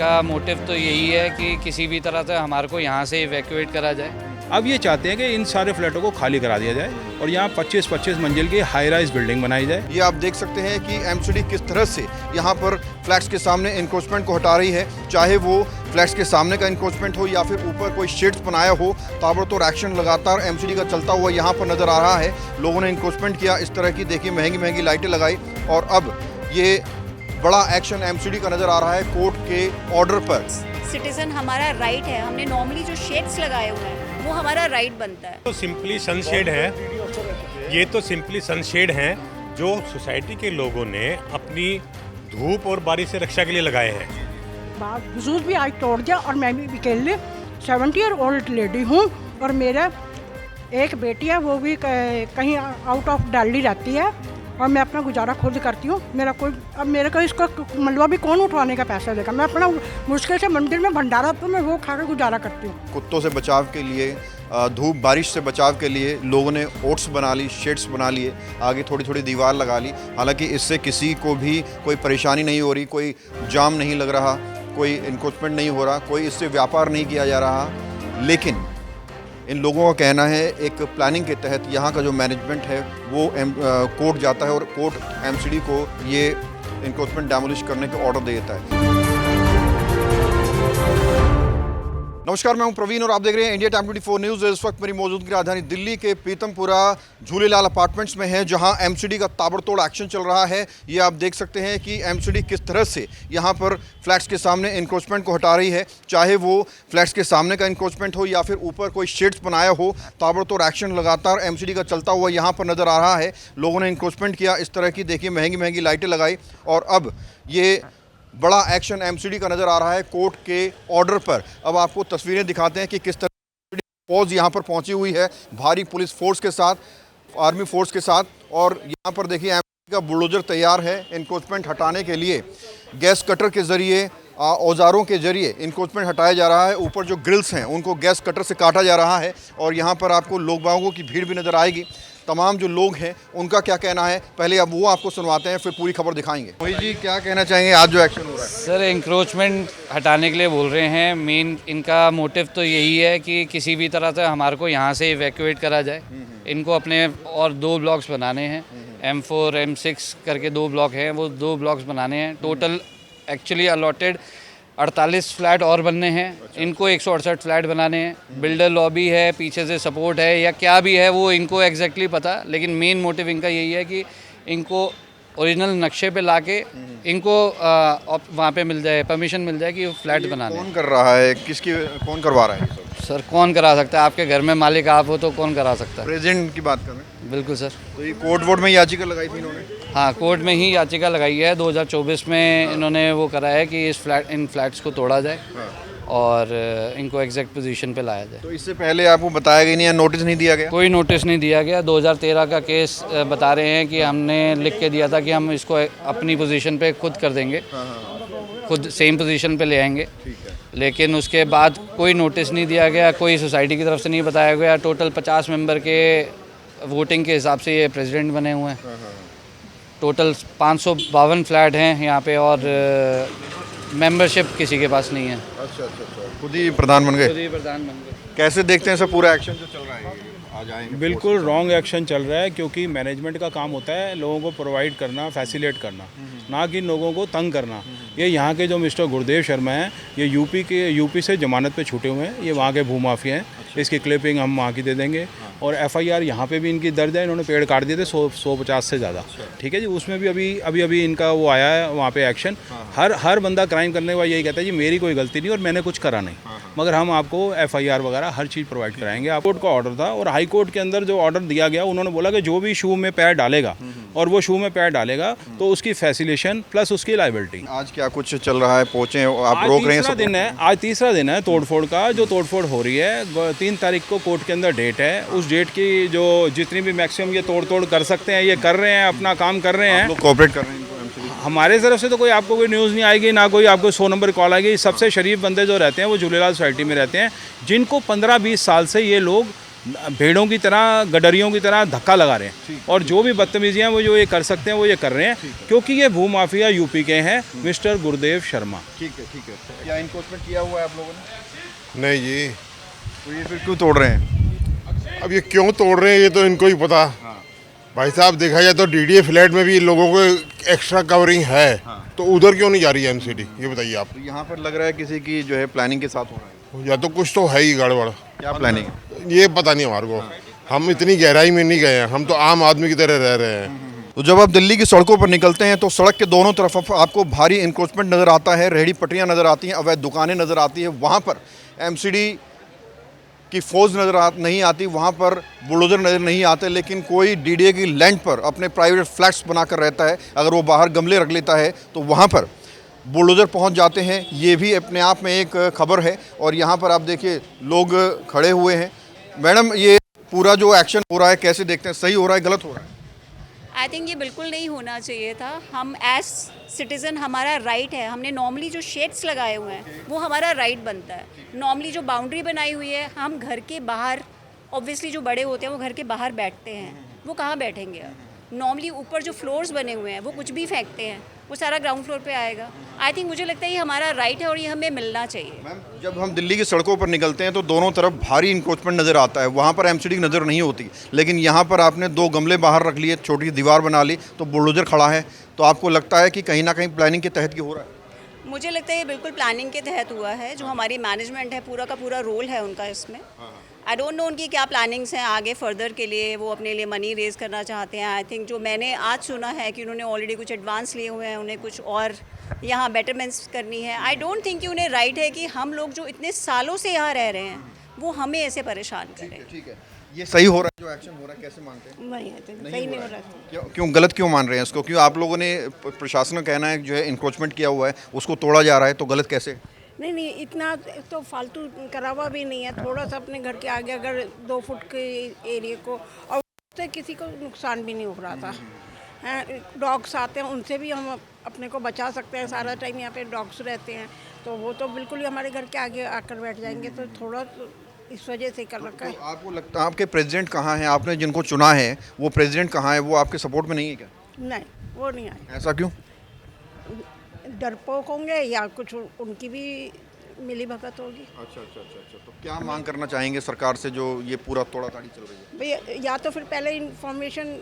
इनका मोटिव तो यही है कि किसी भी तरह से हमारे को यहाँ से इवैक्यूएट करा जाए। अब ये चाहते हैं कि इन सारे फ्लैटों को खाली करा दिया जाए और यहाँ 25-25 मंजिल की हाई राइज बिल्डिंग बनाई जाए। ये आप देख सकते हैं कि एमसीडी किस तरह से यहाँ पर फ्लैट्स के सामने इंक्रोचमेंट को हटा रही है, चाहे वो फ्लैट्स के सामने का इंक्रोचमेंट हो या फिर ऊपर कोई शेड्स बनाया हो। ताबड़तोड़ एक्शन लगातार एमसीडी का चलता हुआ यहाँ पर नजर आ रहा है। लोगों ने इंक्रोचमेंट किया, इस तरह की देखिए महंगी महंगी लाइटें लगाई और अब ये बड़ा एक्शन एमसीडी का नजर आ रहा है कोर्ट के ऑर्डर पर। सिटीजन हमारा राइट है, हमने नॉर्मली जो शेड्स लगाए हुए हैं वो हमारा राइट बनता है। तो सिंपली सनशेड है, ये तो सिंपली सनशेड हैं जो सोसाइटी के लोगों ने अपनी धूप और बारिश से रक्षा के लिए लगाए हैं। बुजुर्ग भी आज तोड़ दिया और मैं भी अकेले 70 ईयर ओल्ड लेडी हूँ और मेरा एक बेटी है, वो भी कहीं आउट ऑफ दिल्ली रहती है और मैं अपना गुजारा खुद करती हूँ। मेरे को इसका मलबा भी कौन उठवाने का पैसा देगा। मैं अपना मुश्किल से मंदिर में भंडारा तो मैं वो खा कर गुजारा करती हूँ। कुत्तों से बचाव के लिए, धूप बारिश से बचाव के लिए लोगों ने ओट्स बना ली, शेड्स बना लिए, आगे थोड़ी थोड़ी दीवार लगा ली। हालांकि इससे किसी को भी कोई परेशानी नहीं हो रही, कोई जाम नहीं लग रहा, कोई इंक्रोचमेंट नहीं हो रहा, कोई इससे व्यापार नहीं किया जा रहा। लेकिन इन लोगों का कहना है एक प्लानिंग के तहत यहाँ का जो मैनेजमेंट है वो कोर्ट जाता है और कोर्ट एमसीडी को ये इंक्रोचमेंट डैमोलिश करने के ऑर्डर दे देता है। नमस्कार, मैं हूं प्रवीण और आप देख रहे हैं इंडिया टाइम 24 न्यूज़। इस वक्त मेरी मौजूदगी राजधानी दिल्ली के पीतमपुरा झूलेलाल अपार्टमेंट्स में है, जहां एमसीडी का ताबड़तोड़ एक्शन चल रहा है। ये आप देख सकते हैं कि एमसीडी किस तरह से यहां पर फ्लैट्स के सामने इंक्रोचमेंट को हटा रही है, चाहे वो फ्लैट्स के सामने का इंक्रोचमेंट हो या फिर ऊपर कोई शेड्स बनाया हो। ताबड़तोड़ एक्शन लगातार एमसीडी का चलता हुआ यहाँ पर नज़र आ रहा है। लोगों ने इंक्रोचमेंट किया, इस तरह की देखिए महंगी महंगी लाइटें लगाई और अब ये बड़ा एक्शन एमसीडी का नज़र आ रहा है कोर्ट के ऑर्डर पर। अब आपको तस्वीरें दिखाते हैं कि किस तरह फौज यहाँ पर पहुँची हुई है, भारी पुलिस फोर्स के साथ, आर्मी फोर्स के साथ। और यहाँ पर देखिए एमसीडी का बुलडोजर तैयार है इंक्रोचमेंट हटाने के लिए। गैस कटर के ज़रिए, औजारों के ज़रिए इंक्रोचमेंट हटाया जा रहा है। ऊपर जो ग्रिल्स हैं उनको गैस कटर से काटा जा रहा है और यहाँ पर आपको लोग बागों की भीड़ भी नज़र आएगी। तमाम जो लोग हैं उनका क्या कहना है, पहले अब वो आपको सुनवाते हैं, फिर पूरी खबर दिखाएंगे। मोहित जी, क्या कहना चाहेंगे आज जो एक्शन हो रहा है? सर, इंक्रोचमेंट हटाने के लिए बोल रहे हैं। मेन इनका मोटिव तो यही है कि किसी भी तरह से हमारे को यहाँ से इवैक्यूएट करा जाए। इनको अपने और 2 ब्लॉक्स बनाने हैं, M4 M6 करके 2 ब्लॉक हैं, वो 2 ब्लॉक्स बनाने हैं। टोटल एक्चुअली अलॉटेड 48 फ्लैट और बनने हैं। इनको 168 फ्लैट बनाने हैं। बिल्डर लॉबी है, पीछे से सपोर्ट है या क्या भी है वो इनको एग्जैक्टली पता, लेकिन मेन मोटिव इनका यही है कि इनको ओरिजिनल नक्शे पे लाके इनको वहाँ पे मिल जाए, परमिशन मिल जाए कि वो फ्लैट बनाने। कौन कर रहा है, कौन करवा रहा है? सर, कौन करा सकता है? आपके घर में मालिक आप हो तो कौन करा सकता है? प्रेजेंट की बात कर रहे हैं? बिल्कुल सर। तो ये कोर्ट वोर्ट में याचिका लगाई थी इन्होंने? हाँ, कोर्ट में ही याचिका लगाई है। 2024 में इन्होंने वो करा है कि इन फ्लैट्स को तोड़ा जाए और इनको एग्जैक्ट पोजीशन पे लाया जाए। तो इससे पहले आपको बताया गया नहीं या नोटिस नहीं दिया गया? कोई नोटिस नहीं दिया गया। 2013 का केस बता रहे हैं कि हमने लिख के दिया था कि हम इसको अपनी पोजीशन पे खुद कर देंगे, खुद सेम पोजीशन पे ले आएंगे। लेकिन उसके बाद कोई नोटिस नहीं दिया गया, कोई सोसाइटी की तरफ से नहीं बताया गया। टोटल 50 मेंबर के वोटिंग के हिसाब से ये प्रेसिडेंट बने हुए हैं। टोटल 552 फ्लैट हैं यहाँ पे और मेंबरशिप किसी के पास नहीं है। अच्छा, खुद ही प्रधान बन गए? खुद ही प्रधान बन गए। कैसे देखते हैं सर पूरा एक्शन जो चल रहा है? आज आएंगे। बिल्कुल रॉन्ग एक्शन चल रहा है, क्योंकि मैनेजमेंट का काम होता है लोगों को प्रोवाइड करना, फैसिलेट करना, ना कि लोगों को तंग करना। ये यहाँ के जो मिस्टर गुरुदेव शर्मा हैं, ये यूपी से जमानत पे छूटे हुए हैं। ये वहाँ के भूमाफिया हैं। इसकी क्लिपिंग हम वहाँ की दे देंगे और FIR यहाँ पे भी इनकी दर्ज है। इन्होंने पेड़ काट दिए थे 150 से ज़्यादा। ठीक है जी, उसमें भी अभी इनका वो आया है वहाँ पे एक्शन। हर बंदा क्राइम करने वाला यही कहता है जी मेरी कोई गलती नहीं और मैंने कुछ करा नहीं, मगर हम आपको FIR वगैरह हर चीज़ प्रोवाइड कराएंगे। आप कोर्ट का ऑर्डर था और हाई कोर्ट के अंदर जो ऑर्डर दिया गया, उन्होंने बोला कि जो भी शू में पैर डालेगा और वो शू में पैर डालेगा तो उसकी फैसिलेशन प्लस उसकी लाइबिलिटी। आज क्या कुछ चल रहा है, पहुँचे आप रोक रहे हैं? आज तीसरा दिन है तोड़फोड़ का। जो तोड़फोड़ हो रही है 3 तारीख को कोर्ट के अंदर डेट है। उस डेट की जो जितनी भी मैक्सिमम ये तोड़ कर सकते हैं ये कर रहे हैं, अपना काम कर रहे हैं, कोऑपरेट कर रहे हैं। हमारे तरफ से तो कोई आपको कोई न्यूज़ नहीं आएगी, ना कोई आपको 100 नंबर कॉल आएगी। सबसे शरीफ बंदे जो रहते हैं वो झूलेलाल सोसाइटी में रहते हैं, जिनको 15-20 साल से ये लोग भेड़ों की तरह, गडरियों की तरह धक्का लगा रहे हैं। और जो भी बदतमीजियाँ वो जो ये कर सकते हैं वो ये कर रहे हैं, क्योंकि ये भूमाफिया यूपी के हैं, मिस्टर गुरुदेव शर्मा। ठीक है। क्या इन्फोर्समेंट किया हुआ है आप लोगों ने? नहीं जी, तो ये फिर क्यों तोड़ रहे हैं? अब ये क्यों तोड़ रहे हैं ये तो इनको ही पता। भाई साहब देखा जाए तो डीडीए फ्लैट में भी लोगों को एक्स्ट्रा कवरिंग है, तो उधर क्यों नहीं जा रही है एमसीडी, ये बताइए आप। तो यहाँ पर लग रहा है किसी की जो है प्लानिंग के साथ हो रहा है। या तो कुछ तो है ही गड़बड़, क्या प्लानिंग है? ये पता नहीं हमारे को, हम इतनी गहराई में नहीं गए हैं, हम तो आम आदमी की तरह रह रहे हैं। तो जब आप दिल्ली की सड़कों पर निकलते हैं तो सड़क के दोनों तरफ आपको भारी इंक्रोचमेंट नज़र आता है, रेहड़ी पटरियां नज़र आती हैं, अवैध दुकानें नज़र आती हैं। वहाँ पर एमसीडी की फौज नहीं आती, वहाँ पर बुलडोजर नज़र नहीं आते, लेकिन कोई डीडीए की लैंड पर अपने प्राइवेट फ्लैट्स बनाकर रहता है। अगर वो बाहर गमले रख लेता है तो वहाँ पर बुलडोजर पहुँच जाते हैं। ये भी अपने आप में एक खबर है। और यहाँ पर आप देखिए लोग खड़े हुए हैं। मैडम, ये पूरा जो एक्शन हो रहा है कैसे देखते हैं? सही हो रहा है, गलत हो रहा है? आई थिंक ये बिल्कुल नहीं होना चाहिए था। हम एज सिटीज़न, हमारा राइट है। हमने नॉर्मली जो शेड्स लगाए हुए हैं वो हमारा राइट बनता है। नॉर्मली जो बाउंड्री बनाई हुई है, हम घर के बाहर, ऑब्वियसली जो बड़े होते हैं वो घर के बाहर बैठते हैं, वो कहाँ बैठेंगे? नॉर्मली ऊपर जो फ्लोर्स बने हुए हैं वो कुछ भी फेंकते हैं, वो सारा ग्राउंड फ्लोर पे आएगा। आई थिंक मुझे लगता है ये हमारा राइट है और ये हमें मिलना चाहिए। मैम, जब हम दिल्ली की सड़कों पर निकलते हैं तो दोनों तरफ भारी इंक्रोचमेंट नज़र आता है। वहाँ पर एमसीडी की नज़र नहीं होती, लेकिन यहाँ पर आपने 2 गमले बाहर रख लिए, छोटी दीवार बना ली, तो बुलडोजर खड़ा है। तो आपको लगता है कि कहीं ना कहीं प्लानिंग के तहत ये हो रहा है? मुझे लगता है ये बिल्कुल प्लानिंग के तहत हुआ है। जो हमारी मैनेजमेंट है, पूरा का पूरा रोल है उनका इसमें। आई डोंट नो उनकी क्या प्लानिंग्स हैं आगे फर्दर के लिए, वो अपने लिए मनी रेज करना चाहते हैं। आई थिंक जो मैंने आज सुना है कि उन्होंने ऑलरेडी कुछ एडवांस लिए हुए हैं, उन्हें कुछ और यहाँ बेटरमेंट्स करनी है। आई डोंट थिंक कि उन्हें राइट है कि हम लोग जो इतने सालों से यहाँ रह रहे हैं वो हमें ऐसे परेशान करें। ठीक है, ये सही हो रहा है जो एक्शन हो रहा है? कैसे मानते हैं? नहीं सही नहीं हो रहा है। क्यों गलत क्यों मान रहे हैं इसको? क्यों आप लोगों ने, प्रशासन का कहना है जो है इंक्रोचमेंट किया हुआ है उसको तोड़ा जा रहा है, तो गलत कैसे? नहीं, इतना तो फालतू करावा भी नहीं है। थोड़ा सा अपने घर के आगे अगर 2 फुट के एरिया को, और उससे किसी को नुकसान भी नहीं हो रहा था। डॉग्स आते हैं, उनसे भी हम अपने को बचा सकते हैं। सारा टाइम यहाँ पे डॉग्स रहते हैं, तो वो तो बिल्कुल ही हमारे घर के आगे आकर बैठ जाएंगे। तो थोड़ा तो इस वजह से कर रखा है। तो आपको लगता है आपके प्रेसिडेंट कहाँ हैं? आपने जिनको चुना है वो प्रेसिडेंट कहाँ है? वो आपके सपोर्ट में नहीं है क्या? नहीं, वो नहीं आए। ऐसा क्यों? डरपोक होंगे या कुछ उनकी भी मिली भगत होगी। अच्छा। तो क्या मांग करना चाहेंगे सरकार से जो ये पूरा तोड़ाताड़ी चल रही है? भैया, या तो फिर पहले इन्फॉर्मेशन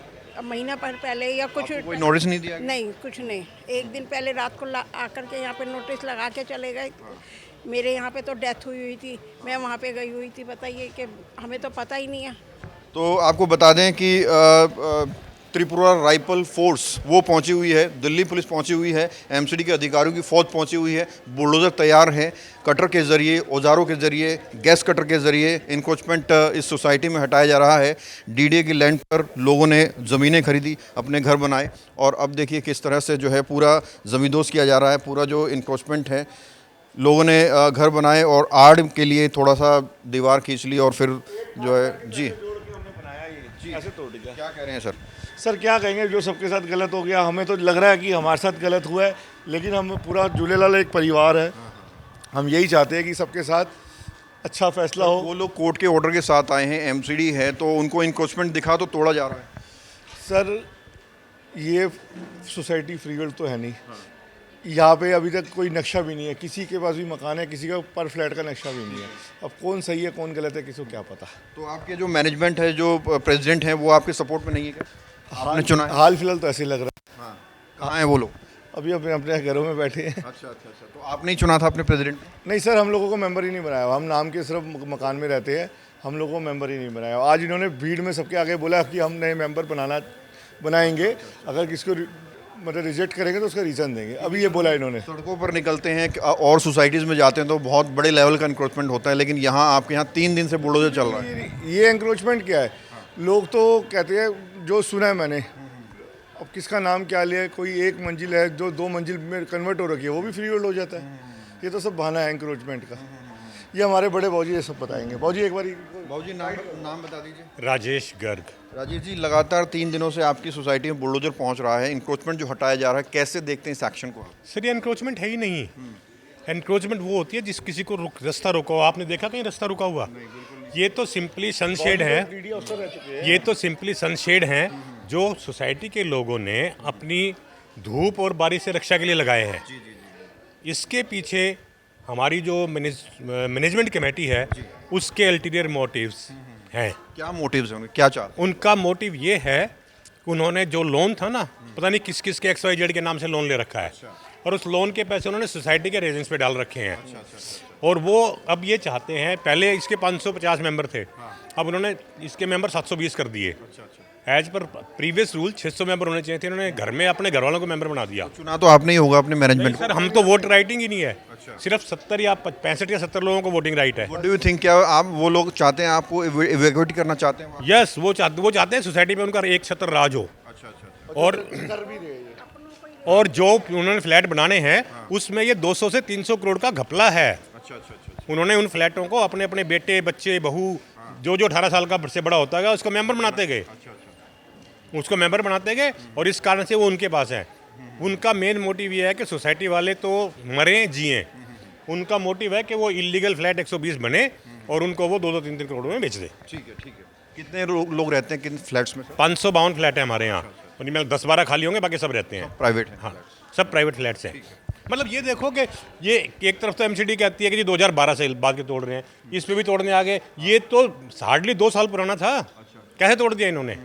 महीना पर पहले या कुछ, कोई नोटिस नहीं दिया? नहीं, कुछ नहीं। एक दिन पहले रात को आकर के यहाँ पे नोटिस लगा के चले गए। मेरे यहाँ पे तो डेथ हुई थी, मैं वहाँ पे गई हुई थी। बताइए कि हमें तो पता ही नहीं है। तो आपको बता दें कि त्रिपुरा राइफल फोर्स वो पहुंची हुई है, दिल्ली पुलिस पहुंची हुई है, एमसीडी के अधिकारियों की फ़ौज पहुंची हुई है, बुलडोज़र तैयार है। कटर के ज़रिए, औजारों के ज़रिए, गैस कटर के ज़रिए इंक्रोचमेंट इस सोसाइटी में हटाया जा रहा है। डीडीए की लैंड पर लोगों ने ज़मीनें खरीदी, अपने घर बनाए, और अब देखिए किस तरह से जो है पूरा ज़मींदोज़ किया जा रहा है। पूरा जो इंक्रोचमेंट है, लोगों ने घर बनाए और आड़ के लिए थोड़ा सा दीवार खींच ली और फिर जो है जी ऐसे तोड़ दिया। क्या कह रहे हैं सर? सर क्या कहेंगे, जो सबके साथ गलत हो गया। हमें तो लग रहा है कि हमारे साथ गलत हुआ है, लेकिन हम पूरा झूलेलाल एक परिवार है। हम यही चाहते हैं कि सबके साथ अच्छा फैसला हो। वो लोग कोर्ट के ऑर्डर के साथ आए हैं, एमसीडी है, तो उनको इंक्रोचमेंट दिखा तो तोड़ा जा रहा है। सर ये सोसाइटी फ्री होल्ड तो है नहीं, यहाँ पे अभी तक कोई नक्शा भी नहीं है। किसी के पास भी मकान है, किसी का पर फ्लैट का नक्शा भी नहीं है। अब कौन सही है कौन गलत है किसी को क्या पता। तो आपके जो मैनेजमेंट है, जो प्रेसिडेंट हैं, वो आपके सपोर्ट में नहीं है क्या? आपने चुना है? हाल फिलहाल तो ऐसे ही लग रहा है। हाँ, कहाँ हैं वो लोग? अभी अपने अपने घरों में बैठे हैं। अच्छा। तो आपने ही चुना था अपने प्रेसिडेंट? नहीं सर, हम लोगों को मेंबर ही नहीं बनाया। हम नाम के सिर्फ मकान में रहते हैं, हम लोगों को मेंबर ही नहीं बनाया। आज इन्होंने भीड़ में सबके आगे बोला कि हम नए मेंबर बनाएंगे, अगर किसको मतलब रिजेक्ट करेंगे तो उसका रीज़न देंगे। अभी ये बोला इन्होंने। सड़कों पर निकलते हैं और सोसाइटीज़ में जाते हैं तो बहुत बड़े लेवल का इंक्रोचमेंट होता है, लेकिन यहाँ आपके यहाँ 3 दिन से बुलडोजर चल रहा है। ये इंक्रोचमेंट क्या है? लोग तो कहते हैं, जो सुना है मैंने, अब किसका नाम क्या लिया, कोई 1 मंजिल है जो 2 मंजिल में कन्वर्ट हो रखी है, वो भी फ्री होल्ड हो जाता है। ये तो सब बहाना है इंक्रोचमेंट का। ये हमारे बड़े बाबूजी ये सब बताएंगे। बाबूजी एक बार बाबूजी नाम बता दीजिए। राजेश गर्ग। राजेश जी, लगातार 3 दिनों से आपकी सोसाइटी में बुलडोजर पहुंच रहा है, इंक्रोचमेंट जो हटाया जा रहा है, कैसे देखते हैं इस एक्शन को? सर ये इंक्रोचमेंट है ही नहीं, एनक्रोचमेंट वो होती है जिस किसी को रास्ता रोका हो। आपने देखा कहीं रास्ता रुका हुआ? ये तो सिंपली सनशेड है, ये तो सिंपली सनशेड हैं जो सोसाइटी के लोगों ने अपनी धूप और बारिश से रक्षा के लिए लगाए हैं। इसके पीछे हमारी जो मैनेजमेंट कमेटी है उसके अल्टीरियर मोटिव्स हैं। क्या मोटिव्स होंगे, क्या चाह रहे हैं? उनका मोटिव ये है कि उन्होंने जो लोन था ना, पता नहीं किस किस के XYZ के नाम से लोन ले रखा है, और उस लोन के पैसे उन्होंने सोसाइटी के रेजिडेंस पे डाल रखे हैं। और वो अब ये चाहते हैं, पहले इसके 550 मेंबर थे, अब उन्होंने इसके मेंबर 720 कर दिए। As per previous rule 600 member होने चाहिए थे, उन्होंने घर में अपने घर वालों को मेंबर बना दिया। चुना तो आपने ही होगा अपने मैनेजमेंट को। सर हम तो वोट राइटिंग ही नहीं है, सिर्फ 70 या 65 या 70 लोगों को वोटिंग राइट है। व्हाट डू यू थिंक, क्या आप वो लोग चाहते हैं आपको इवैक्यूएट करना चाहते हैं? यस, वो चाहते हैं सोसाइटी में उनका एक छत्र राज हो। और जो उन्होंने फ्लैट बनाने हैं उसमें ये 200 से 300 करोड़ का घपला है। उन्होंने उन फ्लैटों को अपने अपने बेटे, बच्चे, बहू, जो 18 साल का से बड़ा होता गया उसको मेंबर बनाते गए, उसको मेंबर बनाते गए, और इस कारण से वो उनके पास है। उनका मेन मोटिव ये है कि सोसाइटी वाले तो मरें जिएं, उनका मोटिव है कि वो इलीगल फ्लैट 120 बने और उनको वो 2-2, 3-3 करोड़ में बेच दे। ठीक है। कितने लोग रहते हैं किन फ्लैट्स में? 552 फ्लैट है हमारे यहाँ, उनमें 10-12 खाली होंगे, बाकी सब रहते हैं प्राइवेट है? हाँ, सब प्राइवेट फ्लैट्स हैं। मतलब ये देखो कि ये एक तरफ तो MCD कहती है कि जी 2012 से बाद के तोड़ रहे हैं, इस पे भी तोड़ने आ गए। ये तो हार्डली 2 साल पुराना था, कैसे तोड़ दिया इन्होंने?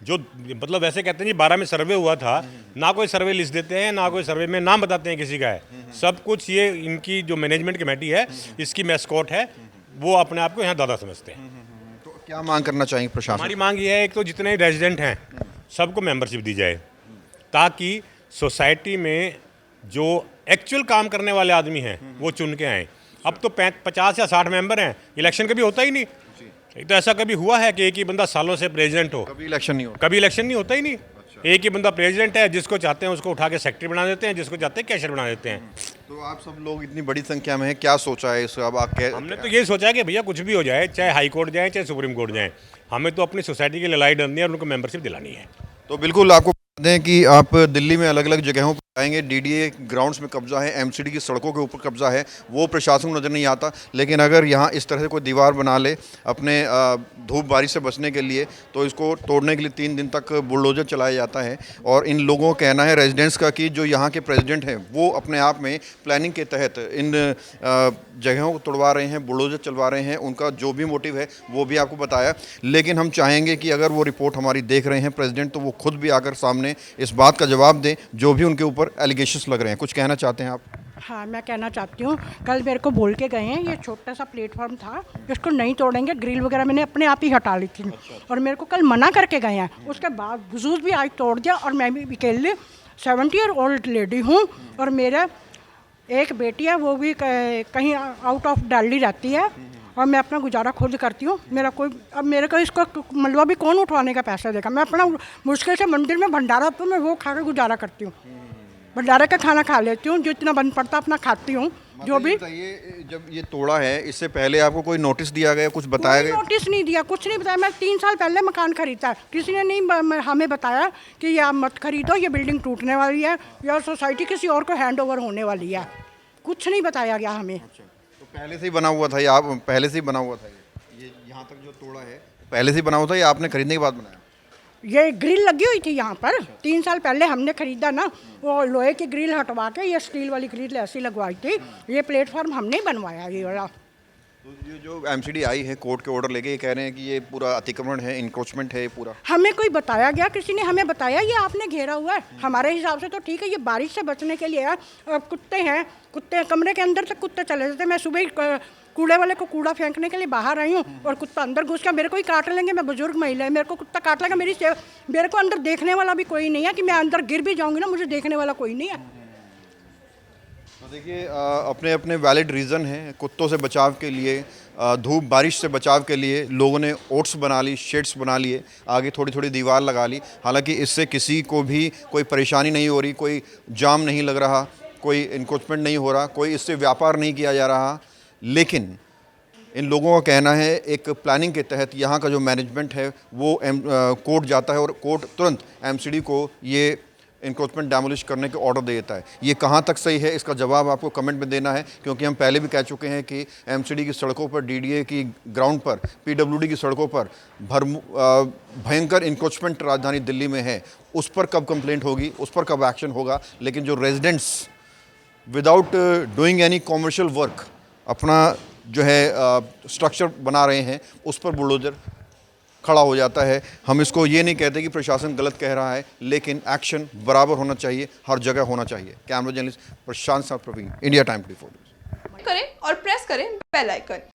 जो मतलब वैसे कहते हैं जी 12 में सर्वे हुआ था, ना कोई सर्वे लिस्ट देते हैं, ना कोई सर्वे में नाम बताते हैं किसी का है। सब कुछ ये इनकी जो मैनेजमेंट कमेटी है, इसकी मैस्कॉट है, वो अपने आप को यहाँ दादा समझते हैं। तो क्या मांग करना चाहिए प्रशासन? हमारी मांग ये है, एक तो जितने रेजिडेंट हैं सबको मेंबरशिप दी जाए, ताकि सोसाइटी में जो एक्चुअल काम करने वाले आदमी हैं वो चुन के आएँ। अब तो 50 या 60 मेंबर हैं, इलेक्शन कभी होता ही नहीं। एक तो ऐसा कभी हुआ है कि एक ही बंदा सालों से प्रेसिडेंट हो? कभी इलेक्शन नहीं होता। कभी इलेक्शन नहीं होता ही नहीं। एक ही बंदा प्रेसिडेंट है, जिसको चाहते हैं उसको उठा के सेक्रेटरी बना देते हैं, जिसको चाहते हैं कैशियर बना देते हैं। तो आप सब लोग इतनी बड़ी संख्या में है, क्या सोचा है इसका? अब आप हमने तो ये सोचा है कि भैया कुछ भी हो जाए, चाहे हाई कोर्ट जाए चाहे सुप्रीम कोर्ट जाए, हमें तो अपनी सोसाइटी की लड़ाई लड़नी है और उनको मेंबरशिप दिलानी है। तो बिल्कुल आपको बता दें कि आप दिल्ली में अलग अलग जगहों पर जाएंगे, DDA ग्राउंड्स में कब्जा है, MCD की सड़कों के ऊपर कब्जा है, वो प्रशासन को नज़र नहीं आता। लेकिन अगर यहाँ इस तरह से कोई दीवार बना ले अपने धूप बारिश से बचने के लिए, तो इसको तोड़ने के लिए 3 दिन तक बुलडोजर चलाया जाता है। और इन लोगों का कहना है रेजिडेंट्स का कि जो यहाँ के प्रेसिडेंट हैं वो अपने आप में प्लानिंग के तहत इन जगहों को तोड़वा रहे हैं, बुलडोजर चलवा रहे हैं। उनका जो भी मोटिव है वो भी आपको बताया। लेकिन हम चाहेंगे कि अगर वो रिपोर्ट हमारी देख रहे हैं प्रेसिडेंट, तो वो खुद भी आकर सामने इस बात का जवाब दें जो भी उनके ऊपर एलिगेशंस लग रहे हैं। कुछ कहना चाहते हैं आप? हाँ, मैं कहना चाहती हूँ, कल मेरे को बोल के गए हैं, ये छोटा सा प्लेटफॉर्म था, इसको नहीं तोड़ेंगे, ग्रिल वगैरह मैंने अपने आप ही हटा ली थी, और मेरे को कल मना करके गए हैं। उसके बावजूद भी आज तोड़ दिया। और मैं भी अकेले 70 ईयर ओल्ड लेडी हूँ, और मेरा एक बेटी है, वो भी कहीं आउट ऑफ दिल्ली रहती है, और मैं अपना गुजारा खुद करती हूँ। मेरा कोई, अब मेरे को इसको मलबा भी कौन उठवाने का पैसा देगा? मैं अपना मुश्किल से मंदिर में भंडारा, तो मैं वो खा के गुजारा करती हूँ, भंडारे का खाना खा लेती हूँ, जो इतना बन पड़ता अपना खाती हूँ। जो भी ये जब ये तोड़ा है, इससे पहले आपको कोई नोटिस दिया गया, कुछ बताया गया? नोटिस नहीं दिया, कुछ नहीं बताया। मैं 3 साल पहले मकान खरीदा, किसी ने नहीं हमें बताया कि ये आप मत खरीदो, ये बिल्डिंग टूटने वाली है या सोसाइटी किसी और को हैंड ओवर होने वाली है। कुछ नहीं बताया गया हमें। तो पहले से ही बना हुआ था या आप पहले से ही बना हुआ था? ये यहाँ तक जो तोड़ा है पहले से ही बना हुआ था या आपने खरीदने के बाद बनाया? ये ग्रिल लगी हुई थी यहाँ पर, 3 साल पहले हमने खरीदा ना, वो लोहे की ग्रिल हटवा के ये स्टील वाली ग्रिल ऐसी लगवाई थी। ये प्लेटफॉर्म हमने बनवाया ये वाला। तो ये जो MCD आई है कोर्ट के ऑर्डर लेके, ये कह रहे हैं कि ये पूरा अतिक्रमण है, इंक्रोचमेंट है ये पूरा। हमें कोई बताया गया? किसी ने हमें बताया ये आपने घेरा हुआ है? हमारे हिसाब से तो ठीक है, ये बारिश से बचने के लिए है। कुत्ते हैं, कुत्ते कमरे के अंदर से कुत्ते चले जाते। मैं सुबह ही कूड़े वाले को कूड़ा फेंकने के लिए बाहर आई हूँ, और कुत्ता अंदर घुस गया। मेरे को ही काट लेंगे, मैं बुजुर्ग महिला है, मेरे को कुत्ता काट लेगा। मेरे को अंदर देखने वाला भी कोई नहीं है कि मैं अंदर गिर भी जाऊँगी ना, मुझे देखने वाला कोई नहीं है। तो देखिए अपने अपने वैलिड रीज़न हैं कुत्तों से बचाव के लिए, धूप बारिश से बचाव के लिए लोगों ने ओट्स बना ली, शेड्स बना लिए, आगे थोड़ी थोड़ी दीवार लगा ली। हालांकि इससे किसी को भी कोई परेशानी नहीं हो रही, कोई जाम नहीं लग रहा, कोई इंक्रोचमेंट नहीं हो रहा, कोई इससे व्यापार नहीं किया जा रहा। लेकिन इन लोगों का कहना है एक प्लानिंग के तहत यहाँ का जो मैनेजमेंट है वो कोर्ट जाता है और कोर्ट तुरंत MCD को ये इंक्रोचमेंट डैमोलिश करने के ऑर्डर दे देता है। ये कहाँ तक सही है, इसका जवाब आपको कमेंट में देना है, क्योंकि हम पहले भी कह चुके हैं कि एमसीडी की सड़कों पर, डीडीए की ग्राउंड पर, पीडब्ल्यूडी की सड़कों पर भयंकर इंक्रोचमेंट राजधानी दिल्ली में है। उस पर कब कंप्लेंट होगी, उस पर कब एक्शन होगा, लेकिन जो residents without doing any commercial work अपना जो है स्ट्रक्चर बना रहे हैं, उस पर बुलडोजर खड़ा हो जाता है। हम इसको ये नहीं कहते कि प्रशासन गलत कह रहा है, लेकिन एक्शन बराबर होना चाहिए, हर जगह होना चाहिए। कैमरा जर्नलिस्ट प्रशांत साथ प्रवीण, इंडिया टाइम 24 करें और प्रेस करें बेल आइकन।